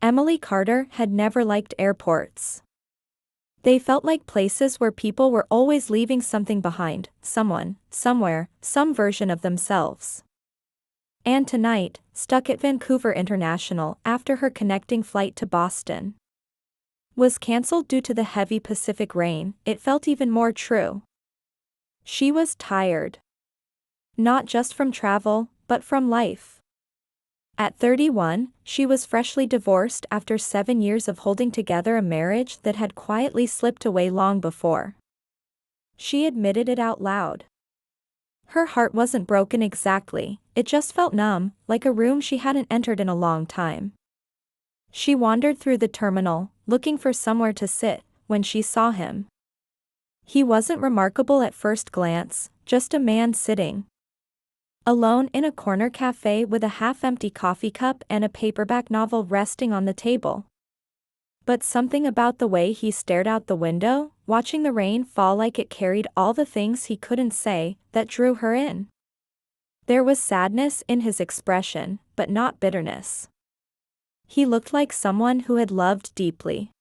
Emily Carter had never liked airports. They felt like places where people were always leaving something behind, someone, somewhere, some version of themselves. And tonight, stuck at Vancouver International after her connecting flight to Boston was cancelled due to the heavy Pacific rain, it felt even more true. She was tired. Not just from travel, but from life. At 31, she was freshly divorced after 7 years of holding together a marriage that had quietly slipped away long before. She admitted it out loud. Her heart wasn't broken exactly, it just felt numb, like a room she hadn't entered in a long time. She wandered through the terminal, looking for somewhere to sit, when she saw him. He wasn't remarkable at first glance, just a man sitting alone in a corner cafe with a half-empty coffee cup and a paperback novel resting on the table. But something about the way he stared out the window, watching the rain fall like it carried all the things he couldn't say, that drew her in. There was sadness in his expression, but not bitterness. He looked like someone who had loved deeply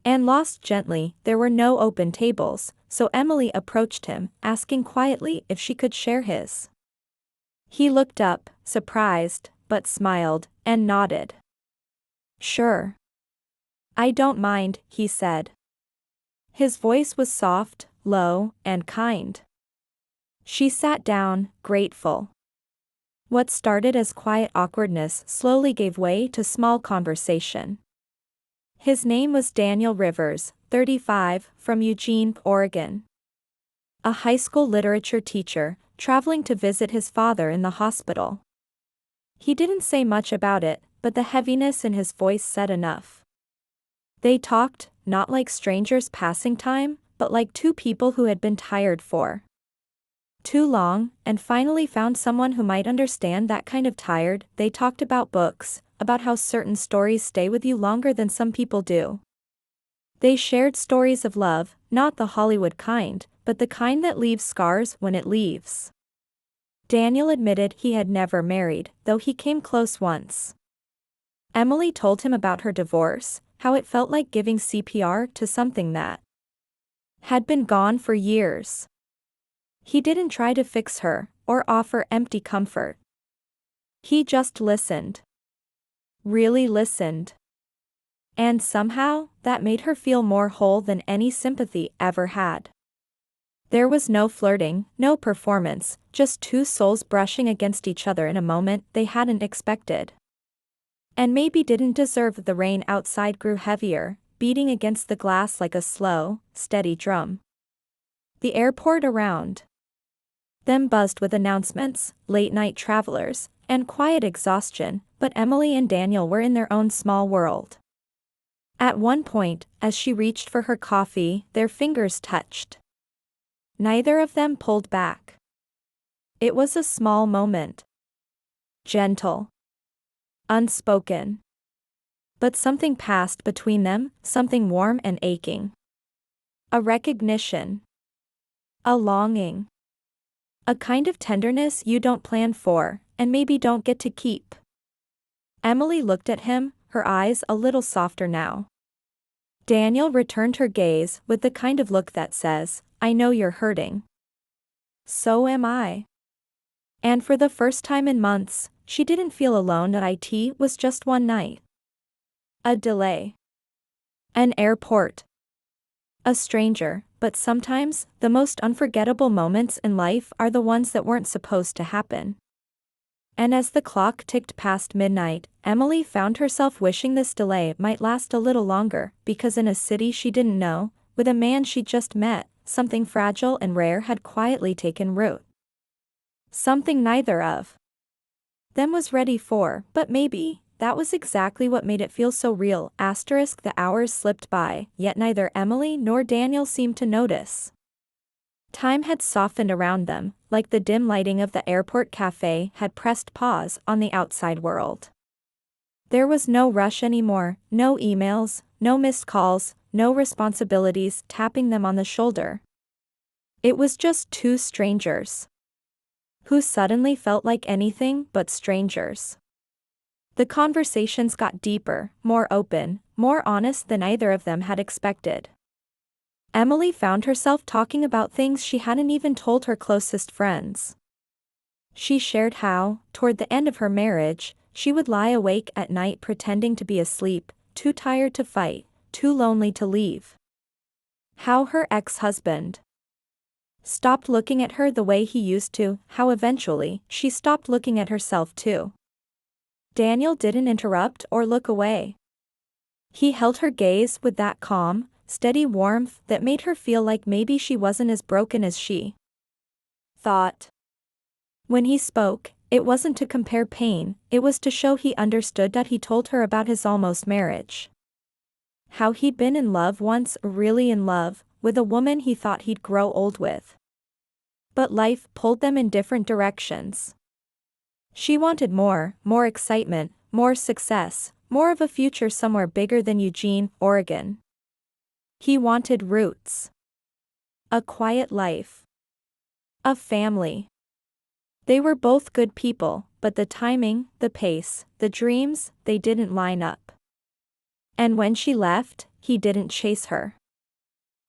and lost gently. There were no open tables, so Emily approached him, asking quietly if she could share his. He looked up, surprised, but smiled, and nodded. "Sure. I don't mind," he said. His voice was soft, low, and kind. She sat down, grateful. What started as quiet awkwardness slowly gave way to small conversation. His name was Daniel Rivers, 35, from Eugene, Oregon. A high school literature teacher, traveling to visit his father in the hospital. He didn't say much about it, but the heaviness in his voice said enough. They talked, not like strangers passing time, but like two people who had been tired for too long, and finally found someone who might understand that kind of tired. They talked about books, about how certain stories stay with you longer than some people do. They shared stories of love, not the Hollywood kind, but the kind that leaves scars when it leaves. Daniel admitted he had never married, though he came close once. Emily told him about her divorce, how it felt like giving CPR to something that had been gone for years. He didn't try to fix her, or offer empty comfort. He just listened. Really listened. And somehow, that made her feel more whole than any sympathy ever had. There was no flirting, no performance, just two souls brushing against each other in a moment they hadn't expected. And maybe didn't deserve. The rain outside grew heavier, beating against the glass like a slow, steady drum. The airport around them buzzed with announcements, late-night travelers, and quiet exhaustion, but Emily and Daniel were in their own small world. At one point, as she reached for her coffee, their fingers touched. Neither of them pulled back. It was a small moment. Gentle. Unspoken. But something passed between them, something warm and aching. A recognition. A longing. A kind of tenderness you don't plan for, and maybe don't get to keep. Emily looked at him, her eyes a little softer now. Daniel returned her gaze with the kind of look that says, "I know you're hurting. So am I." And for the first time in months, she didn't feel alone. It was just one night. A delay. An airport. A stranger, but sometimes, the most unforgettable moments in life are the ones that weren't supposed to happen. And as the clock ticked past midnight, Emily found herself wishing this delay might last a little longer, because in a city she didn't know, with a man she'd just met, something fragile and rare had quietly taken root. Something neither of them was ready for, but maybe, that was exactly what made it feel so real. The hours slipped by, yet neither Emily nor Daniel seemed to notice. Time had softened around them, like the dim lighting of the airport cafe had pressed pause on the outside world. There was no rush anymore, no emails, no missed calls, no responsibilities tapping them on the shoulder. It was just two strangers who suddenly felt like anything but strangers. The conversations got deeper, more open, more honest than either of them had expected. Emily found herself talking about things she hadn't even told her closest friends. She shared how, toward the end of her marriage, she would lie awake at night pretending to be asleep, too tired to fight, too lonely to leave. How her ex-husband stopped looking at her the way he used to, how eventually, she stopped looking at herself too. Daniel didn't interrupt or look away. He held her gaze with that calm, steady warmth that made her feel like maybe she wasn't as broken as she thought. When he spoke, it wasn't to compare pain, it was to show he understood that. He told her about his almost marriage. How he'd been in love once, really in love, with a woman he thought he'd grow old with. But life pulled them in different directions. She wanted more excitement, more success, more of a future somewhere bigger than Eugene, Oregon. He wanted roots. A quiet life. A family. They were both good people, but the timing, the pace, the dreams, they didn't line up. And when she left, he didn't chase her.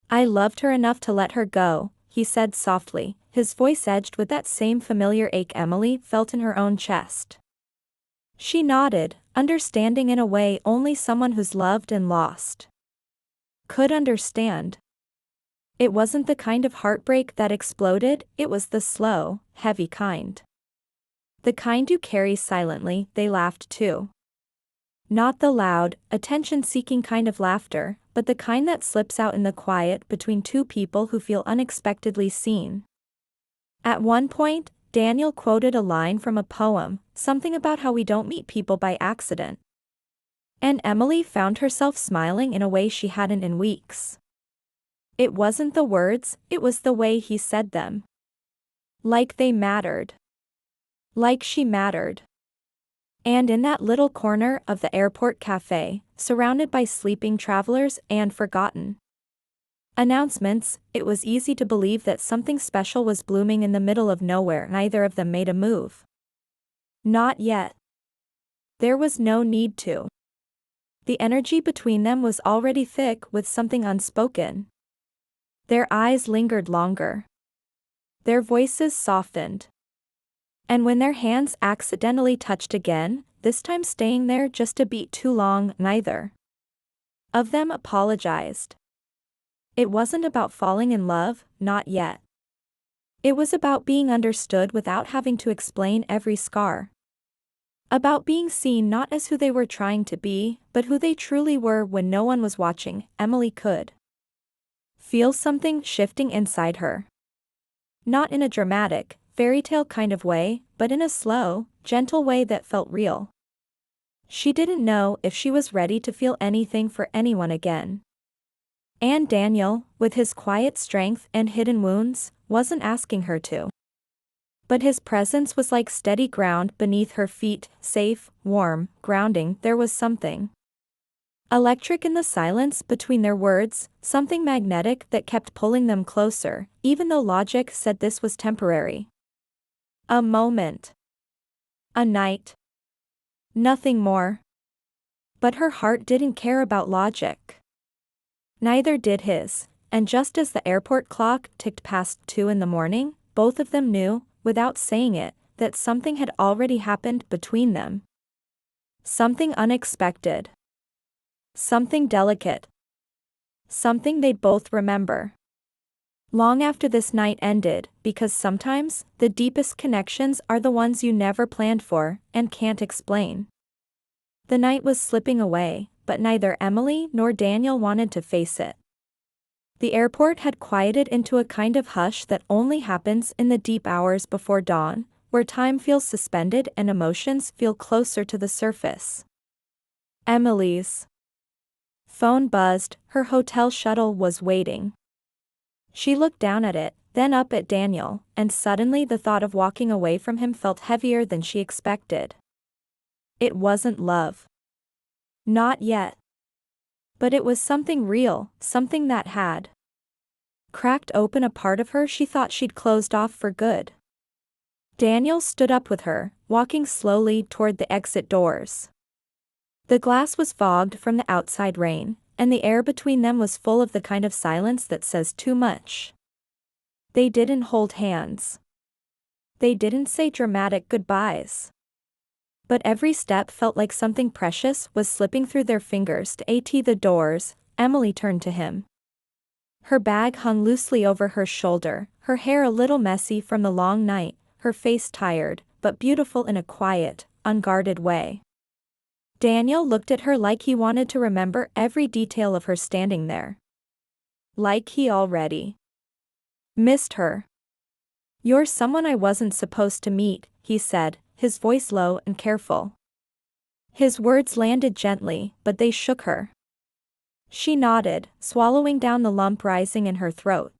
"I loved her enough to let her go," he said softly, his voice edged with that same familiar ache Emily felt in her own chest. She nodded, understanding in a way only someone who's loved and lost could understand. It wasn't the kind of heartbreak that exploded, it was the slow, heavy kind. The kind you carry silently. They laughed too. Not the loud, attention-seeking kind of laughter, but the kind that slips out in the quiet between two people who feel unexpectedly seen. At one point, Daniel quoted a line from a poem, something about how we don't meet people by accident. And Emily found herself smiling in a way she hadn't in weeks. It wasn't the words, it was the way he said them. Like they mattered. Like she mattered. And in that little corner of the airport cafe, surrounded by sleeping travelers and forgotten announcements, it was easy to believe that something special was blooming in the middle of nowhere. Neither of them made a move. Not yet. There was no need to. The energy between them was already thick with something unspoken. Their eyes lingered longer. Their voices softened. And when their hands accidentally touched again, this time staying there just a beat too long, neither of them apologized. It wasn't about falling in love, not yet. It was about being understood without having to explain every scar. About being seen not as who they were trying to be, but who they truly were when no one was watching. Emily could feel something shifting inside her. Not in a dramatic, fairy tale kind of way, but in a slow, gentle way that felt real. She didn't know if she was ready to feel anything for anyone again. And Daniel, with his quiet strength and hidden wounds, wasn't asking her to. But his presence was like steady ground beneath her feet, safe, warm, grounding. There was something electric in the silence between their words, something magnetic that kept pulling them closer, even though logic said this was temporary. A moment. A night. Nothing more. But her heart didn't care about logic. Neither did his, and just as the airport clock ticked past 2 in the morning, both of them knew, without saying it, that something had already happened between them. Something unexpected. Something delicate. Something they'd both remember long after this night ended, because sometimes, the deepest connections are the ones you never planned for, and can't explain. The night was slipping away, but neither Emily nor Daniel wanted to face it. The airport had quieted into a kind of hush that only happens in the deep hours before dawn, where time feels suspended and emotions feel closer to the surface. Emily's phone buzzed, her hotel shuttle was waiting. She looked down at it, then up at Daniel, and suddenly the thought of walking away from him felt heavier than she expected. It wasn't love. Not yet. But it was something real, something that had cracked open a part of her she thought she'd closed off for good. Daniel stood up with her, walking slowly toward the exit doors. The glass was fogged from the outside rain, and the air between them was full of the kind of silence that says too much. They didn't hold hands. They didn't say dramatic goodbyes. But every step felt like something precious was slipping through their fingers. At the doors, Emily turned to him. Her bag hung loosely over her shoulder, her hair a little messy from the long night, her face tired, but beautiful in a quiet, unguarded way. Daniel looked at her like he wanted to remember every detail of her standing there. Like he already missed her. "You're someone I wasn't supposed to meet," he said, his voice low and careful. His words landed gently, but they shook her. She nodded, swallowing down the lump rising in her throat.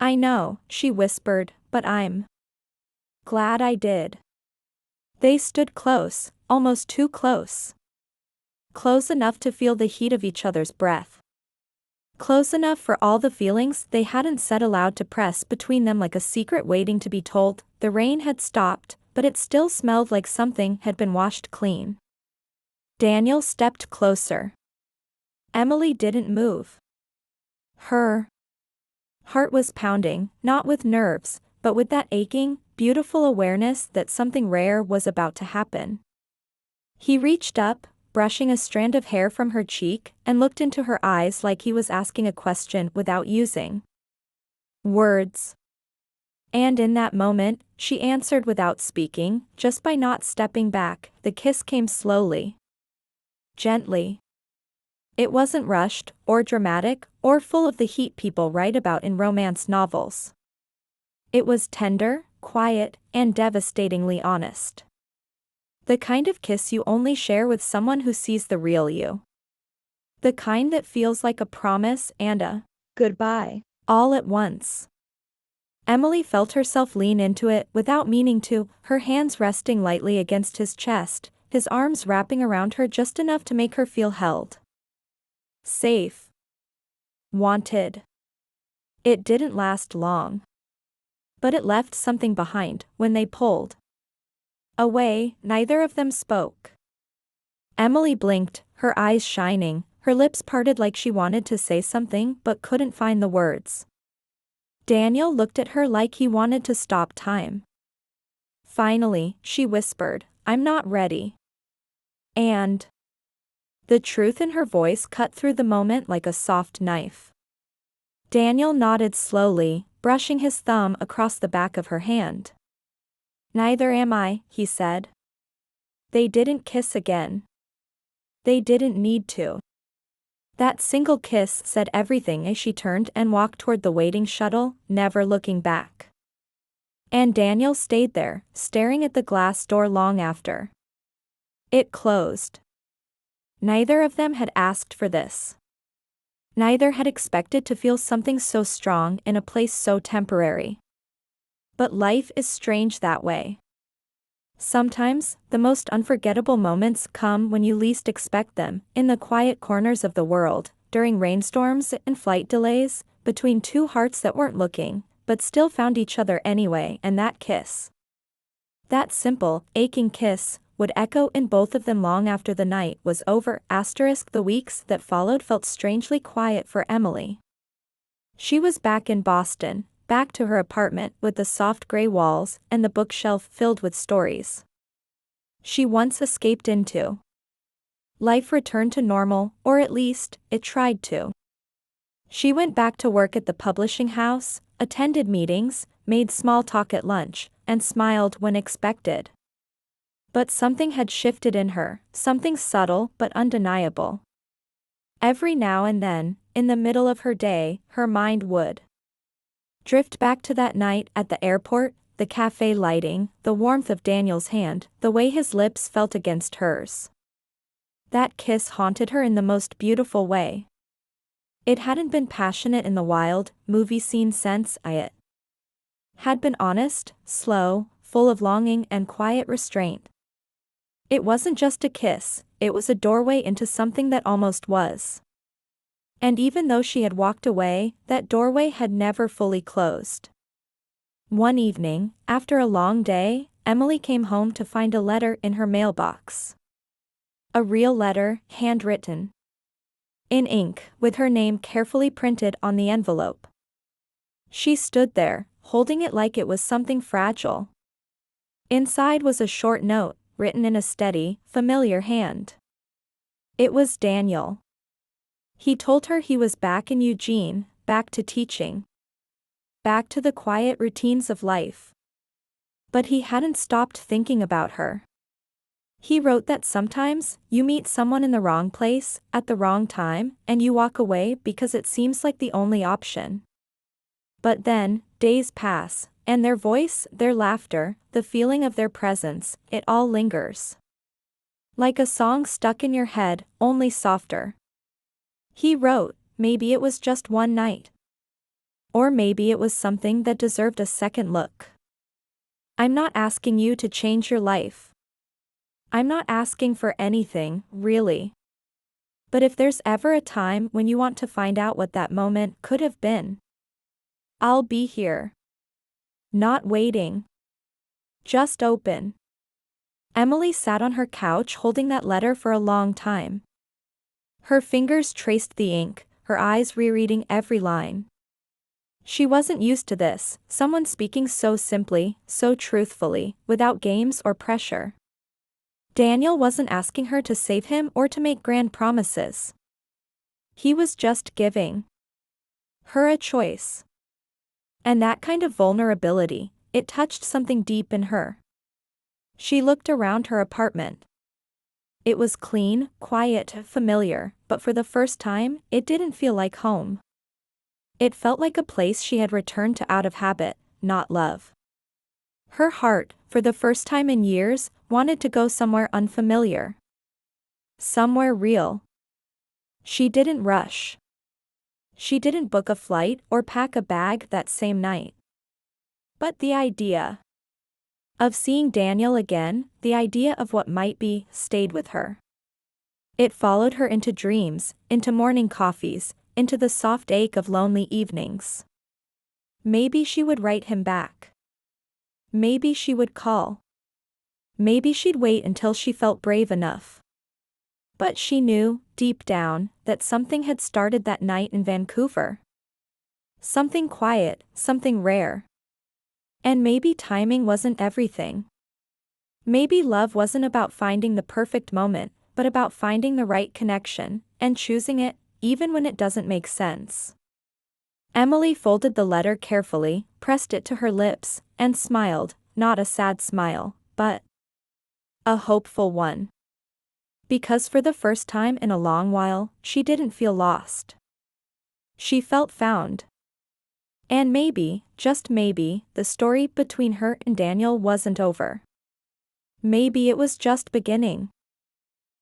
"I know," she whispered, "but I'm glad I did." They stood close, almost too close. Close enough to feel the heat of each other's breath. Close enough for all the feelings they hadn't said aloud to press between them like a secret waiting to be told. The rain had stopped, but it still smelled like something had been washed clean. Daniel stepped closer. Emily didn't move. Her heart was pounding, not with nerves, but with that aching, beautiful awareness that something rare was about to happen. He reached up, brushing a strand of hair from her cheek, and looked into her eyes like he was asking a question without using words. And in that moment, she answered without speaking, just by not stepping back. The kiss came slowly. Gently. It wasn't rushed, or dramatic, or full of the heat people write about in romance novels. It was tender, quiet, and devastatingly honest. The kind of kiss you only share with someone who sees the real you. The kind that feels like a promise and a goodbye, all at once. Emily felt herself lean into it without meaning to, her hands resting lightly against his chest, his arms wrapping around her just enough to make her feel held. Safe. Wanted. It didn't last long. But it left something behind. When they pulled away, neither of them spoke. Emily blinked, her eyes shining, her lips parted like she wanted to say something but couldn't find the words. Daniel looked at her like he wanted to stop time. Finally, she whispered, "I'm not ready." And the truth in her voice cut through the moment like a soft knife. Daniel nodded slowly, brushing his thumb across the back of her hand. "Neither am I," he said. They didn't kiss again. They didn't need to. That single kiss said everything as she turned and walked toward the waiting shuttle, never looking back. And Daniel stayed there, staring at the glass door long after it closed. Neither of them had asked for this. Neither had expected to feel something so strong in a place so temporary. But life is strange that way. Sometimes, the most unforgettable moments come when you least expect them, in the quiet corners of the world, during rainstorms and flight delays, between two hearts that weren't looking, but still found each other anyway. And that kiss, that simple, aching kiss, would echo in both of them long after the night was over. The weeks that followed felt strangely quiet for Emily. She was back in Boston, back to her apartment with the soft gray walls and the bookshelf filled with stories she once escaped into. Life returned to normal, or at least, it tried to. She went back to work at the publishing house, attended meetings, made small talk at lunch, and smiled when expected. But something had shifted in her, something subtle but undeniable. Every now and then, in the middle of her day, her mind would drift back to that night at the airport, the cafe lighting, the warmth of Daniel's hand, the way his lips felt against hers. That kiss haunted her in the most beautiful way. It hadn't been passionate in the wild, movie scene sense. It had been honest, slow, full of longing and quiet restraint. It wasn't just a kiss, it was a doorway into something that almost was. And even though she had walked away, that doorway had never fully closed. One evening, after a long day, Emily came home to find a letter in her mailbox. A real letter, handwritten. In ink, with her name carefully printed on the envelope. She stood there, holding it like it was something fragile. Inside was a short note, written in a steady, familiar hand. It was Daniel. He told her he was back in Eugene, back to teaching. Back to the quiet routines of life. But he hadn't stopped thinking about her. He wrote that sometimes, you meet someone in the wrong place, at the wrong time, and you walk away because it seems like the only option. But then, days pass, and their voice, their laughter, the feeling of their presence, it all lingers. Like a song stuck in your head, only softer. He wrote, maybe it was just one night. Or maybe it was something that deserved a second look. I'm not asking you to change your life. I'm not asking for anything, really. But if there's ever a time when you want to find out what that moment could have been, I'll be here. Not waiting. Just open. Emily sat on her couch holding that letter for a long time. Her fingers traced the ink, her eyes rereading every line. She wasn't used to this, someone speaking so simply, so truthfully, without games or pressure. Daniel wasn't asking her to save him or to make grand promises. He was just giving her a choice. And that kind of vulnerability, it touched something deep in her. She looked around her apartment. It was clean, quiet, familiar, but for the first time, it didn't feel like home. It felt like a place she had returned to out of habit, not love. Her heart, for the first time in years, wanted to go somewhere unfamiliar. Somewhere real. She didn't rush. She didn't book a flight or pack a bag that same night. But the idea of seeing Daniel again, the idea of what might be, stayed with her. It followed her into dreams, into morning coffees, into the soft ache of lonely evenings. Maybe she would write him back. Maybe she would call. Maybe she'd wait until she felt brave enough. But she knew, deep down, that something had started that night in Vancouver. Something quiet, something rare. And maybe timing wasn't everything. Maybe love wasn't about finding the perfect moment, but about finding the right connection, and choosing it, even when it doesn't make sense. Emily folded the letter carefully, pressed it to her lips, and smiled, not a sad smile, but a hopeful one. Because for the first time in a long while, she didn't feel lost. She felt found. And maybe, just maybe, the story between her and Daniel wasn't over. Maybe it was just beginning.